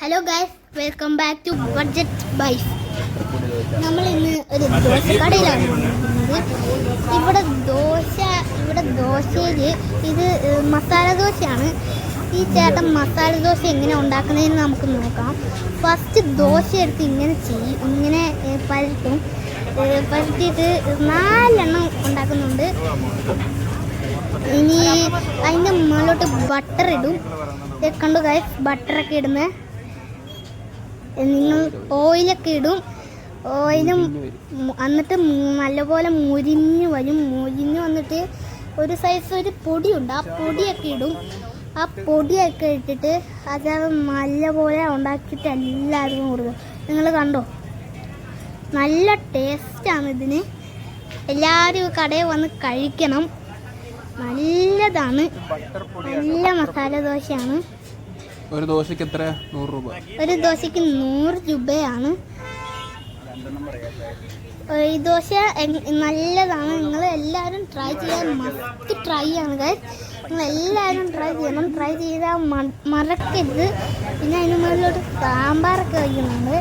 Hello guys, welcome back to budget buys. നമ്മൾ ഇന്ന് ഒരു ദോശക്കടയിലാണ് ഇവിടെ ദോശയിൽ ഇത് മസാല ദോശയാണ്. ഈ ചേട്ടൻ മസാല ദോശ എങ്ങനെ ഉണ്ടാക്കുന്നതെന്ന് നമുക്ക് നോക്കാം. ഫസ്റ്റ് ദോശ എടുത്ത് ഇങ്ങനെ പരത്തിയിട്ട് 4 എണ്ണം ഉണ്ടാക്കുന്നുണ്ട്. ഇനി അതിൻ്റെ മുകളിലോട്ട് ബട്ടർ ഇടും. കണ്ടു ഗൈസ്, ബട്ടറൊക്കെ ഇടുന്നത്. നിങ്ങൾ ഓയിലൊക്കെ ഇടും. ഓയിലും എന്നിട്ട് നല്ലപോലെ മുരിഞ്ഞ് വന്നിട്ട് ഒരു സൈസ് ഒരു പൊടിയുണ്ട്, ആ പൊടിയൊക്കെ ഇടും. ആ പൊടിയൊക്കെ ഇട്ടിട്ട് അത് നല്ലപോലെ ഉണ്ടാക്കിയിട്ട് എല്ലാവർക്കും കൊടുക്കും. നിങ്ങൾ കണ്ടോ, നല്ല ടേസ്റ്റാണ് ഇതിന്. എല്ലാവരും കടയിൽ വന്ന് കഴിക്കണം. നല്ലതാണ്, നല്ല മസാല ദോശയാണ്. ഒരു ദോശയ്ക്ക് എത്ര? 100 രൂപ. ഒരു ദോശയ്ക്ക് 100 രൂപയാണ്. ഈ ദോശ നല്ലതാണ്. നിങ്ങൾ എല്ലാവരും ട്രൈ ചെയ്യാൻ മസ്റ്റ് ട്രൈ ആണ് ഗൈസ്. നിങ്ങൾ എല്ലാവരും ട്രൈ ചെയ്യണം. ട്രൈ ചെയ്താൽ മറക്കരുത്. പിന്നെ അതിന് മുകളിലോട്ട് സാമ്പാറൊക്കെ വയ്ക്കുന്നുണ്ട്.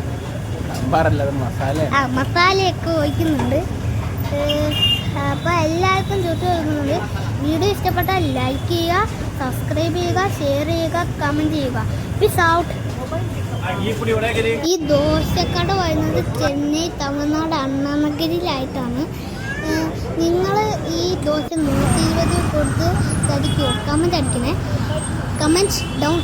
മസാലയൊക്കെ ഒഴിക്കുന്നുണ്ട്. അപ്പോൾ എല്ലാവർക്കും ചുറ്റും വരുന്നുണ്ട്. വീഡിയോ ഇഷ്ടപ്പെട്ടാൽ ലൈക്ക് ചെയ്യുക, സബ്സ്ക്രൈബ് ചെയ്യുക, ഷെയർ ചെയ്യുക, കമൻറ്റ് ചെയ്യുക. Peace out. ഈ ദോശക്കട വരുന്നത് ചെന്നൈ, തമിഴ്നാട്, അണ്ണാനഗരിയിലായിട്ടാണ്. നിങ്ങൾ ഈ ദോശ 120 കൊടുത്ത് കഴിക്കുമോ? കമൻറ്റ് അടിക്കണേ. Comment down.